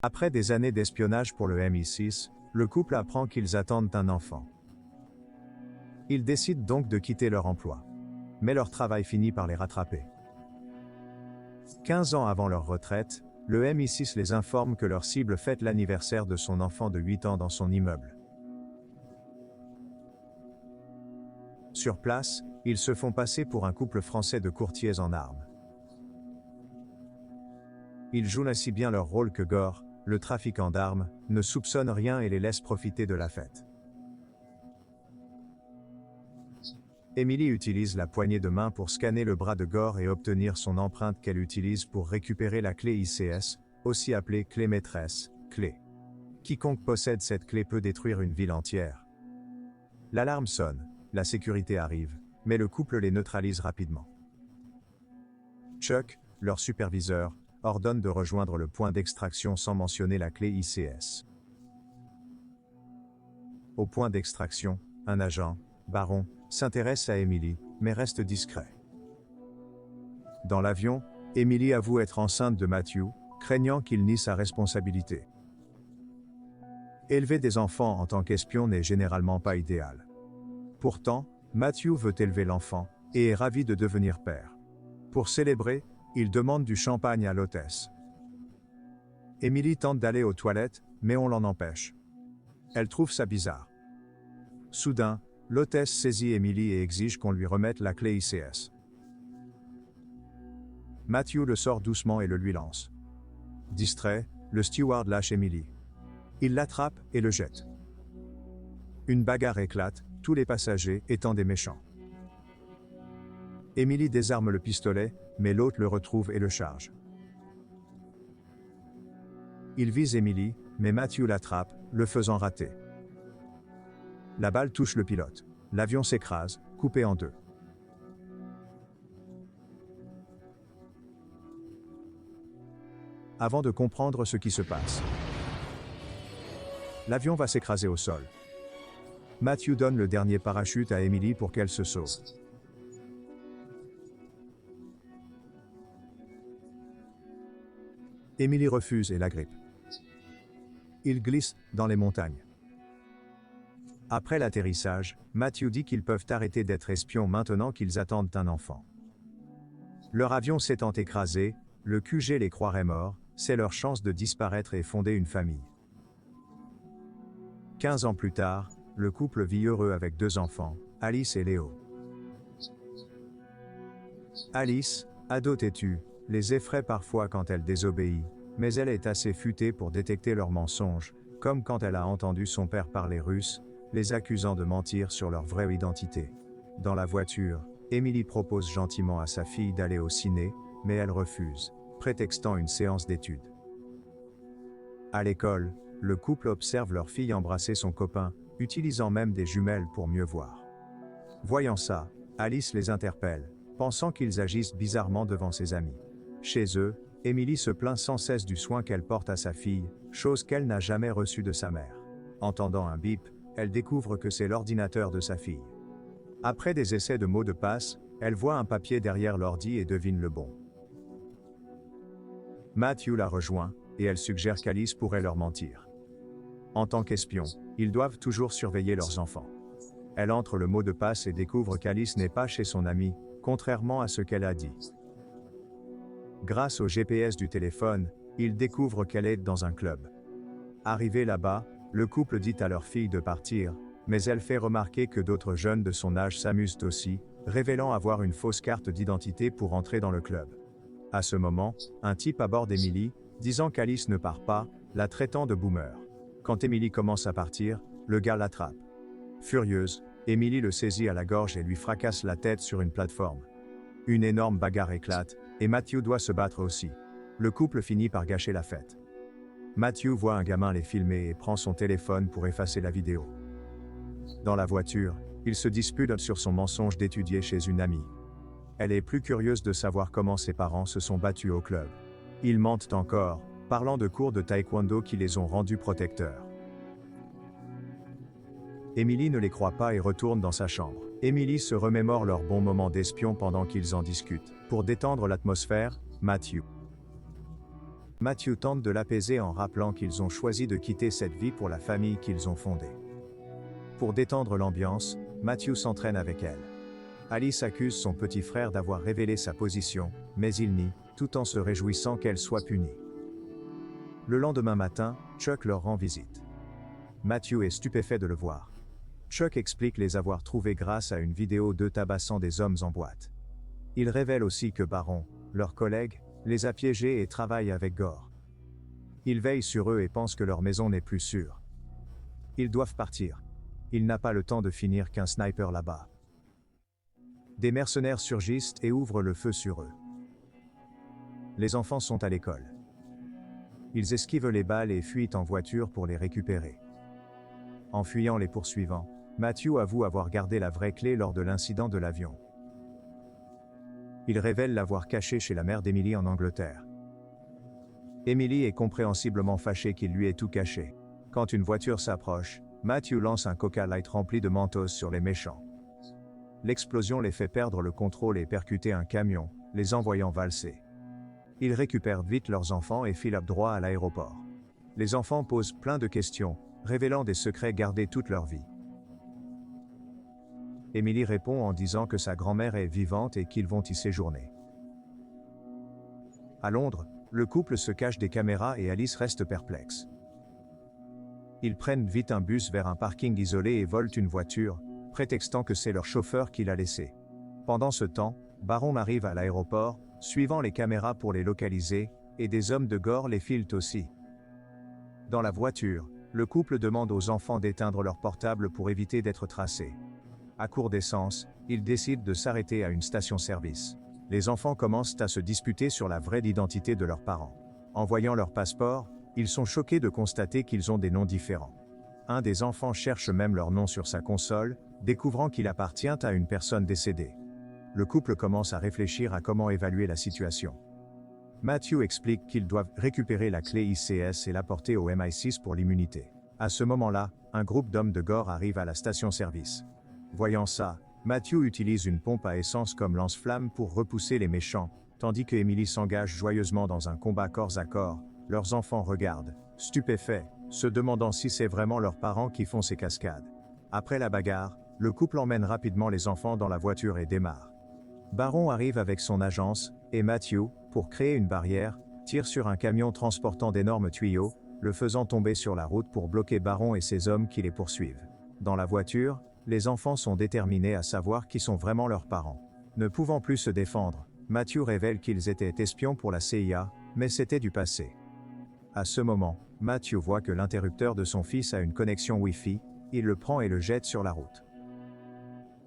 Après des années d'espionnage pour le MI6, le couple apprend qu'ils attendent un enfant. Ils décident donc de quitter leur emploi. Mais leur travail finit par les rattraper. 15 ans avant leur retraite, le MI6 les informe que leur cible fête l'anniversaire de son enfant de 8 ans dans son immeuble. Sur place, ils se font passer pour un couple français de courtiers en armes. Ils jouent aussi bien leur rôle que Gore, le trafiquant d'armes, ne soupçonne rien et les laisse profiter de la fête. Emily utilise la poignée de main pour scanner le bras de Gore et obtenir son empreinte qu'elle utilise pour récupérer la clé ICS, aussi appelée clé maîtresse, clé. Quiconque possède cette clé peut détruire une ville entière. L'alarme sonne, la sécurité arrive, mais le couple les neutralise rapidement. Chuck, leur superviseur, ordonne de rejoindre le point d'extraction sans mentionner la clé ICS. Au point d'extraction, un agent, Baron, s'intéresse à Emily, mais reste discret. Dans l'avion, Emily avoue être enceinte de Matthew, craignant qu'il nie sa responsabilité. Élever des enfants en tant qu'espion n'est généralement pas idéal. Pourtant, Matthew veut élever l'enfant, et est ravi de devenir père. Pour célébrer, il demande du champagne à l'hôtesse. Emily tente d'aller aux toilettes, mais on l'en empêche. Elle trouve ça bizarre. Soudain, l'hôtesse saisit Emily et exige qu'on lui remette la clé ICS. Matthew le sort doucement et le lui lance. Distrait, le steward lâche Emily. Il l'attrape et le jette. Une bagarre éclate, tous les passagers étant des méchants. Emily désarme le pistolet, mais l'autre le retrouve et le charge. Il vise Emily, mais Matthew l'attrape, le faisant rater. La balle touche le pilote. L'avion s'écrase, coupé en deux. Avant de comprendre ce qui se passe, l'avion va s'écraser au sol. Matthew donne le dernier parachute à Emily pour qu'elle se sauve. Emily refuse et l'agrippe. Ils glissent dans les montagnes. Après l'atterrissage, Matthew dit qu'ils peuvent arrêter d'être espions maintenant qu'ils attendent un enfant. Leur avion s'étant écrasé, le QG les croirait morts, c'est leur chance de disparaître et fonder une famille. 15 ans plus tard, le couple vit heureux avec 2 enfants, Alice et Léo. Alice, ado têtue, les effraie parfois quand elle désobéit, mais elle est assez futée pour détecter leurs mensonges, comme quand elle a entendu son père parler russe, les accusant de mentir sur leur vraie identité. Dans la voiture, Emily propose gentiment à sa fille d'aller au ciné, mais elle refuse, prétextant une séance d'études. À l'école, le couple observe leur fille embrasser son copain, utilisant même des jumelles pour mieux voir. Voyant ça, Alice les interpelle, pensant qu'ils agissent bizarrement devant ses amis. Chez eux, Emily se plaint sans cesse du soin qu'elle porte à sa fille, chose qu'elle n'a jamais reçue de sa mère. Entendant un bip, elle découvre que c'est l'ordinateur de sa fille. Après des essais de mots de passe, elle voit un papier derrière l'ordi et devine le bon. Matthew la rejoint, et elle suggère qu'Alice pourrait leur mentir. En tant qu'espion, ils doivent toujours surveiller leurs enfants. Elle entre le mot de passe et découvre qu'Alice n'est pas chez son amie, contrairement à ce qu'elle a dit. Grâce au GPS du téléphone, ils découvrent qu'elle est dans un club. Arrivé là-bas, le couple dit à leur fille de partir, mais elle fait remarquer que d'autres jeunes de son âge s'amusent aussi, révélant avoir une fausse carte d'identité pour entrer dans le club. À ce moment, un type aborde Emily, disant qu'Alice ne part pas, la traitant de boomer. Quand Emily commence à partir, le gars l'attrape. Furieuse, Emily le saisit à la gorge et lui fracasse la tête sur une plateforme. Une énorme bagarre éclate, et Matthew doit se battre aussi. Le couple finit par gâcher la fête. Matthew voit un gamin les filmer et prend son téléphone pour effacer la vidéo. Dans la voiture, il se dispute sur son mensonge d'étudier chez une amie. Elle est plus curieuse de savoir comment ses parents se sont battus au club. Ils mentent encore, parlant de cours de taekwondo qui les ont rendus protecteurs. Emily ne les croit pas et retourne dans sa chambre. Emily se remémore leurs bons moments d'espion pendant qu'ils en discutent. Pour détendre l'atmosphère, Matthew Matthew tente de l'apaiser en rappelant qu'ils ont choisi de quitter cette vie pour la famille qu'ils ont fondée. Pour détendre l'ambiance, Matthew s'entraîne avec elle. Alice accuse son petit frère d'avoir révélé sa position, mais il nie, tout en se réjouissant qu'elle soit punie. Le lendemain matin, Chuck leur rend visite. Matthew est stupéfait de le voir. Chuck explique les avoir trouvés grâce à une vidéo d'eux tabassant des hommes en boîte. Il révèle aussi que Baron, leur collègue, les a piégés et travaille avec Gore. Il veille sur eux et pense que leur maison n'est plus sûre. Ils doivent partir. Il n'a pas le temps de finir qu'un sniper là-bas. Des mercenaires surgissent et ouvrent le feu sur eux. Les enfants sont à l'école. Ils esquivent les balles et fuient en voiture pour les récupérer. En fuyant les poursuivants, Matthew avoue avoir gardé la vraie clé lors de l'incident de l'avion. Il révèle l'avoir cachée chez la mère d'Emily en Angleterre. Emily est compréhensiblement fâchée qu'il lui ait tout caché. Quand une voiture s'approche, Matthew lance un Coca Light rempli de Mentos sur les méchants. L'explosion les fait perdre le contrôle et percuter un camion, les envoyant valser. Ils récupèrent vite leurs enfants et filent droit à l'aéroport. Les enfants posent plein de questions, révélant des secrets gardés toute leur vie. Emily répond en disant que sa grand-mère est vivante et qu'ils vont y séjourner. À Londres, le couple se cache des caméras et Alice reste perplexe. Ils prennent vite un bus vers un parking isolé et volent une voiture, prétextant que c'est leur chauffeur qui l'a laissé. Pendant ce temps, Baron arrive à l'aéroport, suivant les caméras pour les localiser, et des hommes de Gore les filent aussi. Dans la voiture, le couple demande aux enfants d'éteindre leur portable pour éviter d'être tracés. À court d'essence, ils décident de s'arrêter à une station-service. Les enfants commencent à se disputer sur la vraie identité de leurs parents. En voyant leur passeport, ils sont choqués de constater qu'ils ont des noms différents. Un des enfants cherche même leur nom sur sa console, découvrant qu'il appartient à une personne décédée. Le couple commence à réfléchir à comment évaluer la situation. Matthew explique qu'ils doivent récupérer la clé ICS et la porter au MI6 pour l'immunité. À ce moment-là, un groupe d'hommes de Gore arrive à la station-service. Voyant ça, Matthew utilise une pompe à essence comme lance-flamme pour repousser les méchants, tandis que Emily s'engage joyeusement dans un combat corps à corps. Leurs enfants regardent, stupéfaits, se demandant si c'est vraiment leurs parents qui font ces cascades. Après la bagarre, le couple emmène rapidement les enfants dans la voiture et démarre. Baron arrive avec son agence, et Matthew, pour créer une barrière, tire sur un camion transportant d'énormes tuyaux, le faisant tomber sur la route pour bloquer Baron et ses hommes qui les poursuivent. Dans la voiture, les enfants sont déterminés à savoir qui sont vraiment leurs parents. Ne pouvant plus se défendre, Matthew révèle qu'ils étaient espions pour la CIA, mais c'était du passé. À ce moment, Matthew voit que l'interrupteur de son fils a une connexion Wi-Fi, il le prend et le jette sur la route.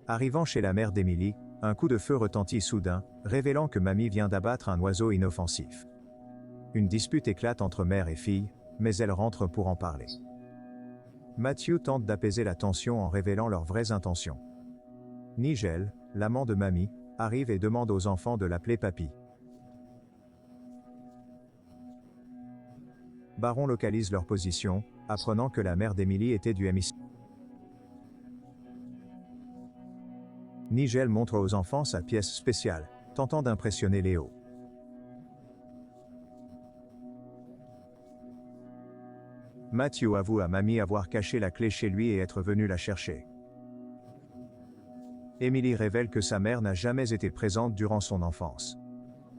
Arrivant chez la mère d'Emily, un coup de feu retentit soudain, révélant que mamie vient d'abattre un oiseau inoffensif. Une dispute éclate entre mère et fille, mais elle rentre pour en parler. Matthew tente d'apaiser la tension en révélant leurs vraies intentions. Nigel, l'amant de mamie, arrive et demande aux enfants de l'appeler papy. Baron localise leur position, apprenant que la mère d'Emily était du MI6. Nigel montre aux enfants sa pièce spéciale, tentant d'impressionner Léo. Matthew avoue à mamie avoir caché la clé chez lui et être venu la chercher. Emily révèle que sa mère n'a jamais été présente durant son enfance.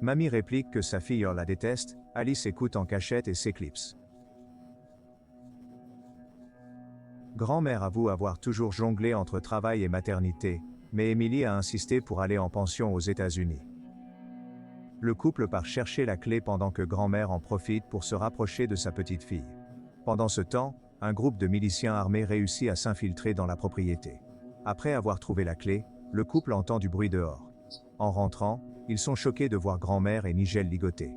Mamie réplique que sa fille la déteste, Alice écoute en cachette et s'éclipse. Grand-mère avoue avoir toujours jonglé entre travail et maternité, mais Emily a insisté pour aller en pension aux États-Unis. Le couple part chercher la clé pendant que grand-mère en profite pour se rapprocher de sa petite fille. Pendant ce temps, un groupe de miliciens armés réussit à s'infiltrer dans la propriété. Après avoir trouvé la clé, le couple entend du bruit dehors. En rentrant, ils sont choqués de voir grand-mère et Nigel ligoter.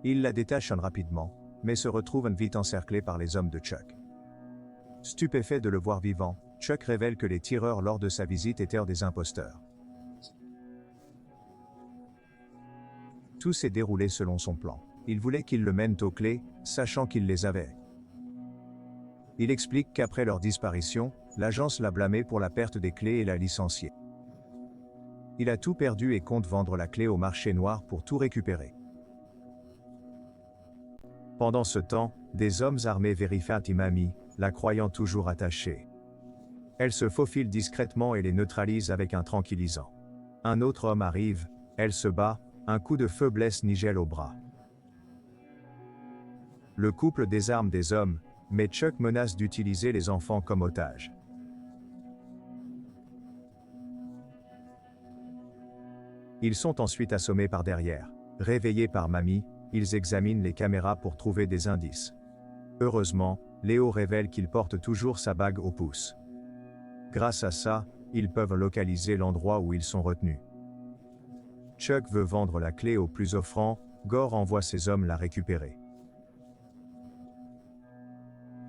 Ils la détachent rapidement, mais se retrouvent vite encerclés par les hommes de Chuck. Stupéfait de le voir vivant, Chuck révèle que les tireurs lors de sa visite étaient des imposteurs. Tout s'est déroulé selon son plan. Il voulait qu'ils le mènent aux clés, sachant qu'il les avait. Il explique qu'après leur disparition, l'agence l'a blâmé pour la perte des clés et l'a licencié. Il a tout perdu et compte vendre la clé au marché noir pour tout récupérer. Pendant ce temps, des hommes armés vérifient Imami, la croyant toujours attachée. Elle se faufile discrètement et les neutralise avec un tranquillisant. Un autre homme arrive, elle se bat, un coup de feu blesse Nigel au bras. Le couple désarme des hommes, mais Chuck menace d'utiliser les enfants comme otages. Ils sont ensuite assommés par derrière. Réveillés par Mamie, ils examinent les caméras pour trouver des indices. Heureusement, Léo révèle qu'il porte toujours sa bague au pouce. Grâce à ça, ils peuvent localiser l'endroit où ils sont retenus. Chuck veut vendre la clé au plus offrant, Gore envoie ses hommes la récupérer.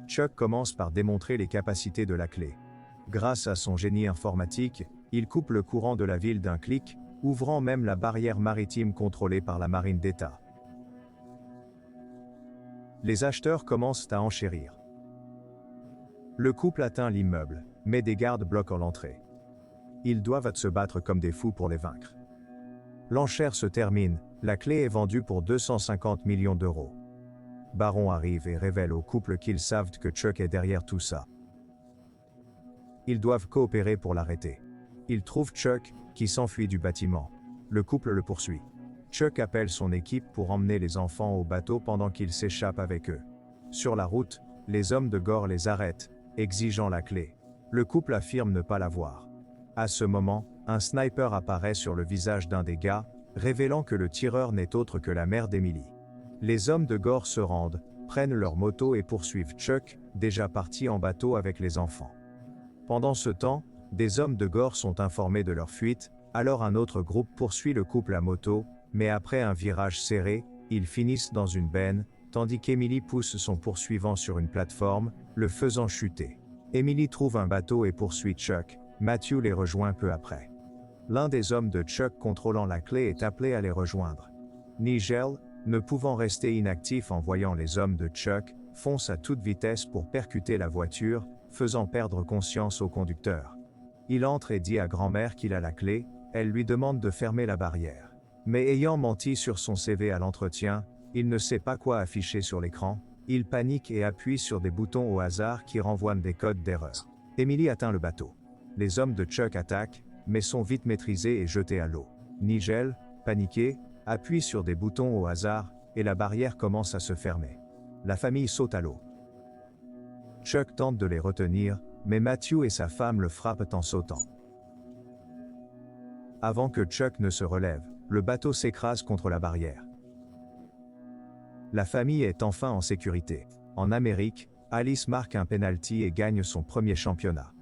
Chuck commence par démontrer les capacités de la clé. Grâce à son génie informatique, il coupe le courant de la ville d'un clic, ouvrant même la barrière maritime contrôlée par la marine d'État. Les acheteurs commencent à enchérir. Le couple atteint l'immeuble, mais des gardes bloquent l'entrée. Ils doivent se battre comme des fous pour les vaincre. L'enchère se termine, la clé est vendue pour 250 millions d'euros. Baron arrive et révèle au couple qu'ils savent que Chuck est derrière tout ça. Ils doivent coopérer pour l'arrêter. Ils trouvent Chuck, qui s'enfuit du bâtiment. Le couple le poursuit. Chuck appelle son équipe pour emmener les enfants au bateau pendant qu'il s'échappe avec eux. Sur la route, les hommes de Gore les arrêtent, exigeant la clé. Le couple affirme ne pas l'avoir. À ce moment, un sniper apparaît sur le visage d'un des gars, révélant que le tireur n'est autre que la mère d'Emily. Les hommes de Gore se rendent, prennent leur moto et poursuivent Chuck, déjà parti en bateau avec les enfants. Pendant ce temps, des hommes de Gore sont informés de leur fuite, alors un autre groupe poursuit le couple à moto, mais après un virage serré, ils finissent dans une benne, tandis qu'Emily pousse son poursuivant sur une plateforme, le faisant chuter. Emily trouve un bateau et poursuit Chuck, Matthew les rejoint peu après. L'un des hommes de Chuck contrôlant la clé est appelé à les rejoindre. Nigel, ne pouvant rester inactif en voyant les hommes de Chuck, fonce à toute vitesse pour percuter la voiture, faisant perdre conscience au conducteur. Il entre et dit à grand-mère qu'il a la clé, elle lui demande de fermer la barrière. Mais ayant menti sur son CV à l'entretien, il ne sait pas quoi afficher sur l'écran, il panique et appuie sur des boutons au hasard qui renvoient des codes d'erreur. Emily atteint le bateau. Les hommes de Chuck attaquent, mais sont vite maîtrisés et jetés à l'eau. Nigel, paniqué, appuie sur des boutons au hasard, et la barrière commence à se fermer. La famille saute à l'eau. Chuck tente de les retenir, mais Matthew et sa femme le frappent en sautant. Avant que Chuck ne se relève, le bateau s'écrase contre la barrière. La famille est enfin en sécurité. En Amérique, Alice marque un penalty et gagne son premier championnat.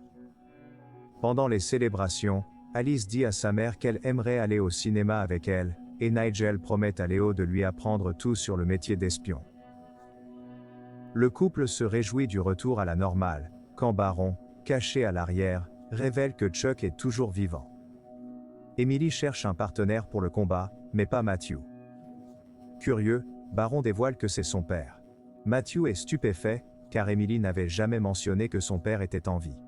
Pendant les célébrations, Alice dit à sa mère qu'elle aimerait aller au cinéma avec elle, et Nigel promet à Léo de lui apprendre tout sur le métier d'espion. Le couple se réjouit du retour à la normale, quand Baron, caché à l'arrière, révèle que Chuck est toujours vivant. Emily cherche un partenaire pour le combat, mais pas Matthew. Curieux, Baron dévoile que c'est son père. Matthew est stupéfait, car Emily n'avait jamais mentionné que son père était en vie.